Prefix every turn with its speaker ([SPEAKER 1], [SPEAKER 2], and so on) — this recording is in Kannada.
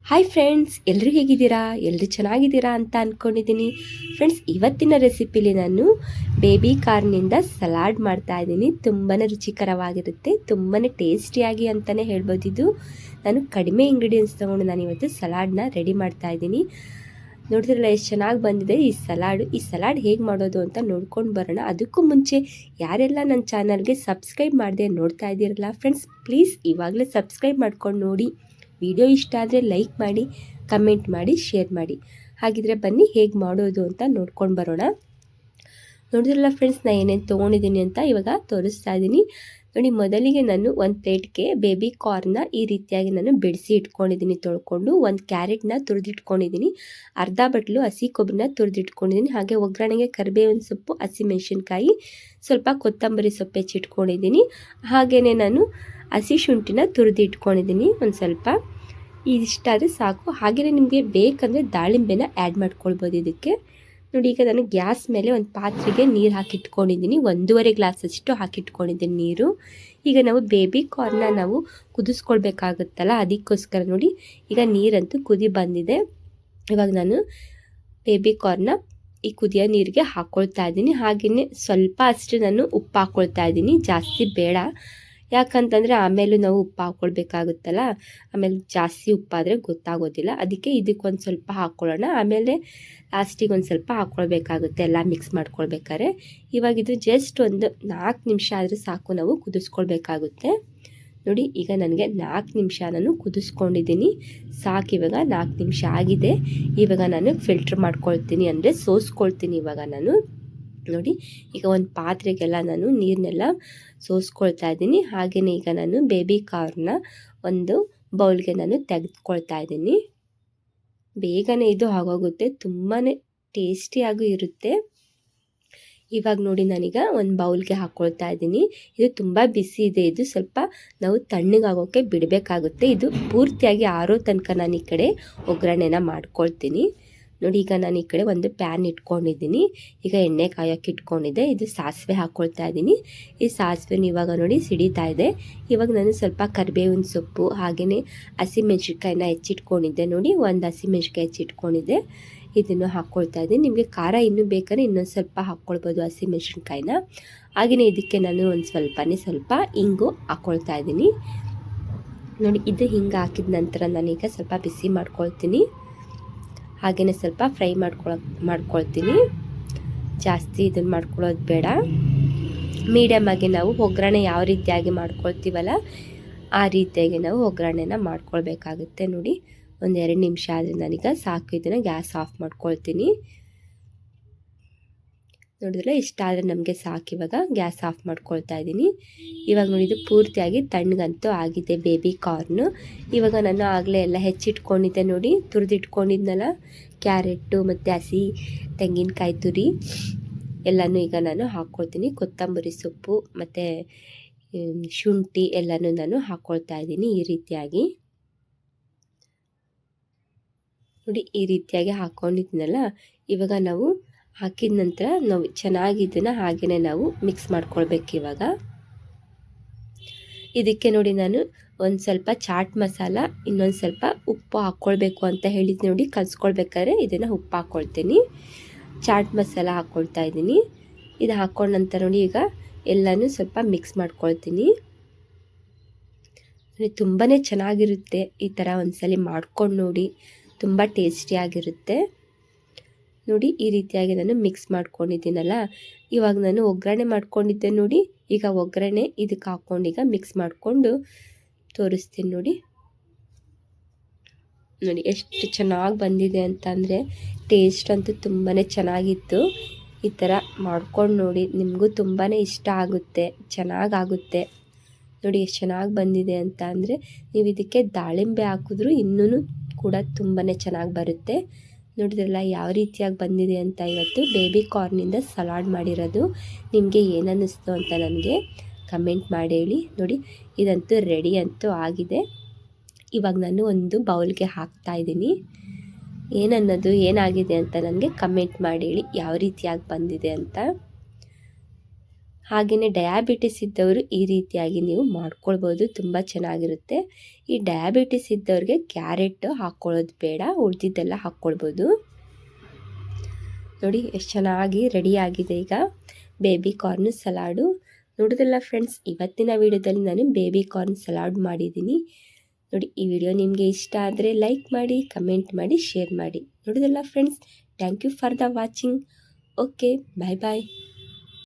[SPEAKER 1] ಹಾಯ್ ಫ್ರೆಂಡ್ಸ್, ಎಲ್ಲರೂ ಹೇಗಿದ್ದೀರಾ? ಎಲ್ಲರೂ ಚೆನ್ನಾಗಿದ್ದೀರಾ ಅಂತ ಅಂದ್ಕೊಂಡಿದ್ದೀನಿ. ಫ್ರೆಂಡ್ಸ್, ಇವತ್ತಿನ ರೆಸಿಪಿಲಿ ನಾನು ಬೇಬಿ ಕಾರ್ನಿಂದ ಸಲಾಡ್ ಮಾಡ್ತಾ ಇದ್ದೀನಿ. ತುಂಬಾ ರುಚಿಕರವಾಗಿರುತ್ತೆ, ತುಂಬಾ ಟೇಸ್ಟಿಯಾಗಿ ಅಂತಲೇ ಹೇಳ್ಬೋದು. ಇದು ನಾನು ಕಡಿಮೆ ಇಂಗ್ರೀಡಿಯೆಂಟ್ಸ್ ತೊಗೊಂಡು ನಾನು ಇವತ್ತು ಸಲಾಡ್ನ ರೆಡಿ ಮಾಡ್ತಾ ಇದ್ದೀನಿ. ನೋಡಿದ್ರಲ್ಲ ಎಷ್ಟು ಚೆನ್ನಾಗಿ ಬಂದಿದೆ ಈ ಸಲಾಡ್ ಹೇಗೆ ಮಾಡೋದು ಅಂತ ನೋಡ್ಕೊಂಡು ಬರೋಣ. ಅದಕ್ಕೂ ಮುಂಚೆ ಯಾರೆಲ್ಲ ನನ್ನ ಚಾನಲ್ಗೆ ಸಬ್ಸ್ಕ್ರೈಬ್ ಮಾಡದೆ ನೋಡ್ತಾ ಇದ್ದೀರಲ್ಲ ಫ್ರೆಂಡ್ಸ್, ಪ್ಲೀಸ್ ಇವಾಗಲೇ ಸಬ್ಸ್ಕ್ರೈಬ್ ಮಾಡ್ಕೊಂಡು ನೋಡಿ. ವಿಡಿಯೋ ಇಷ್ಟ ಆದರೆ ಲೈಕ್ ಮಾಡಿ, ಕಮೆಂಟ್ ಮಾಡಿ, ಶೇರ್ ಮಾಡಿ. ಹಾಗಿದ್ರೆ ಬನ್ನಿ ಹೇಗೆ ಮಾಡೋದು ಅಂತ ನೋಡ್ಕೊಂಡು ಬರೋಣ. ನೋಡಿದ್ರಲ್ಲ ಫ್ರೆಂಡ್ಸ್, ನಾನು ಏನೇನು ತೊಗೊಂಡಿದ್ದೀನಿ ಅಂತ ಇವಾಗ ತೋರಿಸ್ತಾ ಇದ್ದೀನಿ. ನೋಡಿ, ಮೊದಲಿಗೆ ನಾನು ಒಂದು ಪ್ಲೇಟ್ಗೆ ಬೇಬಿ ಕಾರ್ನ ಈ ರೀತಿಯಾಗಿ ನಾನು ಬಿಡಿಸಿ ಇಟ್ಕೊಂಡಿದ್ದೀನಿ ತೊಳ್ಕೊಂಡು. ಒಂದು ಕ್ಯಾರೆಟ್ನ ತುರಿದಿಟ್ಕೊಂಡಿದ್ದೀನಿ, ಅರ್ಧ ಬಟ್ಲು ಹಸಿ ಕೊಬ್ಬರಿನ ತುರಿದಿಟ್ಕೊಂಡಿದ್ದೀನಿ. ಹಾಗೆ ಒಗ್ಗರಣೆಗೆ ಕರಿಬೇವಿನ ಸೊಪ್ಪು, ಹಸಿಮೆಣಸಿನ್ಕಾಯಿ, ಸ್ವಲ್ಪ ಕೊತ್ತಂಬರಿ ಸೊಪ್ಪು ಹೆಚ್ಚಿಟ್ಕೊಂಡಿದ್ದೀನಿ. ಹಾಗೆಯೇ ನಾನು ಹಸಿ ಶುಂಠಿನ ತುರಿದಿಟ್ಕೊಂಡಿದ್ದೀನಿ ಒಂದು ಸ್ವಲ್ಪ. ಇದಿಷ್ಟಾದರೆ ಸಾಕು. ಹಾಗೆಯೇ ನಿಮಗೆ ಬೇಕಂದರೆ ದಾಳಿಂಬೆನ ಆ್ಯಡ್ ಮಾಡ್ಕೊಳ್ಬೋದು ಇದಕ್ಕೆ. ನೋಡಿ, ಈಗ ನಾನು ಗ್ಯಾಸ್ ಮೇಲೆ ಒಂದು ಪಾತ್ರೆಗೆ ನೀರು ಹಾಕಿಟ್ಕೊಂಡಿದ್ದೀನಿ. 1.5 ಗ್ಲಾಸಷ್ಟು ಹಾಕಿಟ್ಕೊಂಡಿದ್ದೀನಿ ನೀರು. ಈಗ ನಾವು ಬೇಬಿ ಕಾರ್ನ ನಾವು ಕುದಿಸ್ಕೊಳ್ಬೇಕಾಗುತ್ತಲ್ಲ, ಅದಕ್ಕೋಸ್ಕರ ನೋಡಿ ಈಗ ನೀರಂತೂ ಕುದಿ ಬಂದಿದೆ. ಇವಾಗ ನಾನು ಬೇಬಿ ಕಾರ್ನ ಈ ಕುದಿಯೋ ನೀರಿಗೆ ಹಾಕ್ಕೊಳ್ತಾ ಇದ್ದೀನಿ. ಹಾಗೆಯೇ ಸ್ವಲ್ಪ ಅಷ್ಟು ನಾನು ಉಪ್ಪು ಹಾಕ್ಕೊಳ್ತಾ ಇದ್ದೀನಿ, ಜಾಸ್ತಿ ಬೇಡ. ಯಾಕಂತಂದರೆ ಆಮೇಲೆ ನಾವು ಉಪ್ಪು ಹಾಕ್ಕೊಳ್ಬೇಕಾಗುತ್ತಲ್ಲ, ಆಮೇಲೆ ಜಾಸ್ತಿ ಉಪ್ಪಾದರೆ ಗೊತ್ತಾಗೋದಿಲ್ಲ. ಅದಕ್ಕೆ ಇದಕ್ಕೊಂದು ಸ್ವಲ್ಪ ಹಾಕ್ಕೊಳ್ಳೋಣ, ಆಮೇಲೆ ಲಾಸ್ಟಿಗೆ ಒಂದು ಸ್ವಲ್ಪ ಹಾಕ್ಕೊಳ್ಬೇಕಾಗುತ್ತೆ ಎಲ್ಲ ಮಿಕ್ಸ್ ಮಾಡ್ಕೊಳ್ಬೇಕಾದ್ರೆ. ಇವಾಗ ಇದು ಜಸ್ಟ್ ಒಂದು 4 ನಿಮಿಷ ಆದರೆ ಸಾಕು, ನಾವು ಕುದಿಸ್ಕೊಳ್ಬೇಕಾಗುತ್ತೆ. ನೋಡಿ, ಈಗ ನನಗೆ 4 ನಿಮಿಷ ನಾನು ಕುದಿಸ್ಕೊಂಡಿದ್ದೀನಿ ಸಾಕು. ಇವಾಗ 4 ನಿಮಿಷ ಆಗಿದೆ. ಇವಾಗ ನಾನು ಫಿಲ್ಟ್ರ್ ಮಾಡ್ಕೊಳ್ತೀನಿ, ಅಂದರೆ ಸೋಸ್ಕೊಳ್ತೀನಿ ಇವಾಗ ನಾನು. ನೋಡಿ, ಈಗ ಒಂದು ಪಾತ್ರೆಗೆಲ್ಲ ನಾನು ನೀರನ್ನೆಲ್ಲ ಸೋಸ್ಕೊಳ್ತಾ ಇದ್ದೀನಿ. ಹಾಗೆಯೇ ಈಗ ನಾನು ಬೇಬಿ ಕಾರ್ನ ಒಂದು ಬೌಲ್ಗೆ ನಾನು ತೆಗೆದುಕೊಳ್ತಾ ಇದ್ದೀನಿ. ಬೇಗನೆ ಇದು ಆಗೋಗುತ್ತೆ, ತುಂಬಾ ಟೇಸ್ಟಿಯಾಗೂ ಇರುತ್ತೆ. ಇವಾಗ ನೋಡಿ, ನಾನೀಗ ಒಂದು ಬೌಲ್ಗೆ ಹಾಕ್ಕೊಳ್ತಾ ಇದ್ದೀನಿ. ಇದು ತುಂಬ ಬಿಸಿ ಇದೆ, ಇದು ಸ್ವಲ್ಪ ನಾವು ತಣ್ಣಗಾಗೋಕ್ಕೆ ಬಿಡಬೇಕಾಗುತ್ತೆ. ಇದು ಪೂರ್ತಿಯಾಗಿ ಆರೋ ತನಕ ನಾನು ಈ ಕಡೆ ಒಗ್ಗರಣೆನ ಮಾಡ್ಕೊಳ್ತೀನಿ. ನೋಡಿ, ಈಗ ನಾನು ಈ ಕಡೆ ಒಂದು ಪ್ಯಾನ್ ಇಟ್ಕೊಂಡಿದ್ದೀನಿ. ಈಗ ಎಣ್ಣೆ ಕಾಯೋಕ್ಕೆ ಇಟ್ಕೊಂಡಿದ್ದೆ. ಇದು ಸಾಸಿವೆ ಹಾಕ್ಕೊಳ್ತಾ ಇದ್ದೀನಿ. ಈ ಸಾಸಿವೆನ ಇವಾಗ ನೋಡಿ ಸಿಡಿತಾ ಇದೆ. ಇವಾಗ ನಾನು ಸ್ವಲ್ಪ ಕರಿಬೇವಿನ ಸೊಪ್ಪು, ಹಾಗೆಯೇ ಹಸಿಮೆಣ್ಸಿನ್ಕಾಯಿನ ಹೆಚ್ಚಿಟ್ಕೊಂಡಿದ್ದೆ. ನೋಡಿ, ಒಂದು ಹಸಿಮೆಣ್ಸಿನ್ಕಾಯಿ ಹೆಚ್ಚಿಟ್ಕೊಂಡಿದ್ದೆ, ಇದನ್ನು ಹಾಕ್ಕೊಳ್ತಾ ಇದ್ದೀನಿ. ನಿಮಗೆ ಖಾರ ಇನ್ನೂ ಬೇಕಾದ್ರೆ ಇನ್ನೊಂದು ಸ್ವಲ್ಪ ಹಾಕ್ಕೊಳ್ಬೋದು ಹಸಿಮೆಣ್ಸಿನ್ಕಾಯಿನ. ಹಾಗೆಯೇ ಇದಕ್ಕೆ ನಾನು ಒಂದು ಸ್ವಲ್ಪ ಇಂಗು ಹಾಕ್ಕೊಳ್ತಾ ಇದ್ದೀನಿ. ನೋಡಿ, ಇದು ಹಿಂಗೆ ಹಾಕಿದ ನಂತರ ನಾನೀಗ ಸ್ವಲ್ಪ ಬಿಸಿ ಮಾಡ್ಕೊಳ್ತೀನಿ. ಹಾಗೆಯೇ ಸ್ವಲ್ಪ ಫ್ರೈ ಮಾಡ್ಕೊಳ್ತೀನಿ. ಜಾಸ್ತಿ ಇದನ್ನು ಮಾಡ್ಕೊಳ್ಳೋದು ಬೇಡ. ಮೀಡಿಯಮ್ ಆಗಿ ನಾವು ಒಗ್ಗರಣೆ ಯಾವ ರೀತಿಯಾಗಿ ಮಾಡ್ಕೊಳ್ತೀವಲ್ಲ ಆ ರೀತಿಯಾಗಿ ನಾವು ಒಗ್ಗರಣೆನ ಮಾಡ್ಕೊಳ್ಬೇಕಾಗುತ್ತೆ. ನೋಡಿ, 1-2 ನಿಮಿಷ ಆದರೆ ನಾನೀಗ ಸಾಕು, ಇದನ್ನು ಗ್ಯಾಸ್ ಆಫ್ ಮಾಡ್ಕೊಳ್ತೀನಿ. ನೋಡಿದ್ರೆ ಇಷ್ಟ ಆದರೆ ನಮಗೆ ಸಾಕು. ಇವಾಗ ಗ್ಯಾಸ್ ಆಫ್ ಮಾಡ್ಕೊಳ್ತಾ ಇದ್ದೀನಿ. ಇವಾಗ ನೋಡಿದ್ದು ಪೂರ್ತಿಯಾಗಿ ತಣ್ಣಗಂತೂ ಆಗಿದೆ ಬೇಬಿ ಕಾರ್ನು. ಇವಾಗ ನಾನು ಆಗಲೇ ಎಲ್ಲ ಹೆಚ್ಚಿಟ್ಕೊಂಡಿದ್ದೆ ನೋಡಿ, ತುರಿದಿಟ್ಕೊಂಡಿದ್ನಲ್ಲ ಕ್ಯಾರೆಟು ಮತ್ತು ಹಸಿ ತೆಂಗಿನಕಾಯಿ ತುರಿ ಎಲ್ಲನೂ ಈಗ ನಾನು ಹಾಕ್ಕೊಳ್ತೀನಿ. ಕೊತ್ತಂಬರಿ ಸೊಪ್ಪು ಮತ್ತು ಶುಂಠಿ ಎಲ್ಲನೂ ನಾನು ಹಾಕ್ಕೊಳ್ತಾ ಇದ್ದೀನಿ ಈ ರೀತಿಯಾಗಿ. ನೋಡಿ, ಈ ರೀತಿಯಾಗಿ ಹಾಕ್ಕೊಂಡಿದ್ದೀನಲ್ಲ, ಇವಾಗ ನಾವು ಹಾಕಿದ ನಂತರ ನಾವು ಚೆನ್ನಾಗಿ ಇದನ್ನು ಹಾಗೆಯೇ ನಾವು ಮಿಕ್ಸ್ ಮಾಡ್ಕೊಳ್ಬೇಕು. ಇವಾಗ ಇದಕ್ಕೆ ನೋಡಿ, ನಾನು ಒಂದು ಸ್ವಲ್ಪ ಚಾಟ್ ಮಸಾಲ, ಇನ್ನೊಂದು ಸ್ವಲ್ಪ ಉಪ್ಪು ಹಾಕ್ಕೊಳ್ಬೇಕು ಅಂತ ಹೇಳಿದ್ದು ನೋಡಿ. ಕಲಿಸ್ಕೊಳ್ಬೇಕಾದ್ರೆ ಇದನ್ನು ಉಪ್ಪು ಹಾಕ್ಕೊಳ್ತೀನಿ, ಚಾಟ್ ಮಸಾಲ ಹಾಕ್ಕೊಳ್ತಾ ಇದ್ದೀನಿ. ಇದು ಹಾಕ್ಕೊಂಡ ನಂತರ ನೋಡಿ ಈಗ ಎಲ್ಲನೂ ಸ್ವಲ್ಪ ಮಿಕ್ಸ್ ಮಾಡ್ಕೊಳ್ತೀನಿ. ತುಂಬಾ ಚೆನ್ನಾಗಿರುತ್ತೆ, ಈ ಥರ ಒಂದ್ಸಲಿ ಮಾಡ್ಕೊಂಡು ನೋಡಿ, ತುಂಬ ಟೇಸ್ಟಿಯಾಗಿರುತ್ತೆ. ನೋಡಿ, ಈ ರೀತಿಯಾಗಿ ನಾನು ಮಿಕ್ಸ್ ಮಾಡ್ಕೊಂಡಿದ್ದೀನಲ್ಲ, ಇವಾಗ ನಾನು ಒಗ್ಗರಣೆ ಮಾಡ್ಕೊಂಡಿದ್ದೆ ನೋಡಿ. ಈಗ ಒಗ್ಗರಣೆ ಇದಕ್ಕೆ ಹಾಕ್ಕೊಂಡು ಈಗ ಮಿಕ್ಸ್ ಮಾಡಿಕೊಂಡು ತೋರಿಸ್ತೀನಿ. ನೋಡಿ ಎಷ್ಟು ಚೆನ್ನಾಗಿ ಬಂದಿದೆ ಅಂತಂದರೆ, ಟೇಸ್ಟ್ ಅಂತೂ ತುಂಬಾ ಚೆನ್ನಾಗಿತ್ತು. ಈ ಥರ ಮಾಡ್ಕೊಂಡು ನೋಡಿ, ನಿಮಗೂ ತುಂಬಾ ಇಷ್ಟ ಆಗುತ್ತೆ, ಚೆನ್ನಾಗಾಗುತ್ತೆ. ನೋಡಿ ಎಷ್ಟು ಚೆನ್ನಾಗಿ ಬಂದಿದೆ ಅಂತ ಅಂದರೆ, ನೀವು ಇದಕ್ಕೆ ದಾಳಿಂಬೆ ಹಾಕಿದ್ರೂ ಇನ್ನೂ ಕೂಡ ತುಂಬಾ ಚೆನ್ನಾಗಿ ಬರುತ್ತೆ. ನೋಡಿದ್ರಲ್ಲ ಯಾವ ರೀತಿಯಾಗಿ ಬಂದಿದೆ ಅಂತ. ಇವತ್ತು ಬೇಬಿ ಕಾರ್ನಿಂದ ಸಲಾಡ್ ಮಾಡಿರೋದು. ನಿಮಗೆ ಏನನ್ನಿಸ್ತು ಅಂತ ನನಗೆ ಕಮೆಂಟ್ ಮಾಡಿ ಹೇಳಿ. ನೋಡಿ, ಇದಂತೂ ರೆಡಿ ಅಂತೂ ಆಗಿದೆ. ಇವಾಗ ನಾನು ಒಂದು ಬೌಲ್ಗೆ ಹಾಕ್ತಾಯಿದ್ದೀನಿ. ಏನನ್ನೋದು ಏನಾಗಿದೆ ಅಂತ ನನಗೆ ಕಮೆಂಟ್ ಮಾಡಿ ಹೇಳಿ, ಯಾವ ರೀತಿಯಾಗಿ ಬಂದಿದೆ ಅಂತ. ಹಾಗೆಯೇ ಡಯಾಬಿಟಿಸ್ ಇದ್ದವರು ಈ ರೀತಿಯಾಗಿ ನೀವು ಮಾಡ್ಕೊಳ್ಬೋದು, ತುಂಬ ಚೆನ್ನಾಗಿರುತ್ತೆ. ಈ ಡಯಾಬಿಟಿಸ್ ಇದ್ದವ್ರಿಗೆ ಕ್ಯಾರೆಟ್ ಹಾಕ್ಕೊಳ್ಳೋದು ಬೇಡ, ಉಳಿದಿದ್ದೆಲ್ಲ ಹಾಕ್ಕೊಳ್ಬೋದು. ನೋಡಿ ಎಷ್ಟು ಚೆನ್ನಾಗಿ ರೆಡಿಯಾಗಿದೆ ಈಗ ಬೇಬಿ ಕಾರ್ನ್ ಸಲಾಡು. ನೋಡಿದ್ರಲ್ಲ ಫ್ರೆಂಡ್ಸ್, ಇವತ್ತಿನ ವಿಡಿಯೋದಲ್ಲಿ ನಾನು ಬೇಬಿ ಕಾರ್ನ್ ಸಲಾಡ್ ಮಾಡಿದ್ದೀನಿ. ನೋಡಿ, ಈ ವಿಡಿಯೋ ನಿಮಗೆ ಇಷ್ಟ ಆದರೆ ಲೈಕ್ ಮಾಡಿ, ಕಮೆಂಟ್ ಮಾಡಿ, ಶೇರ್ ಮಾಡಿ. ನೋಡಿದ್ರಲ್ಲ friends, thank you for the watching. Okay, bye bye.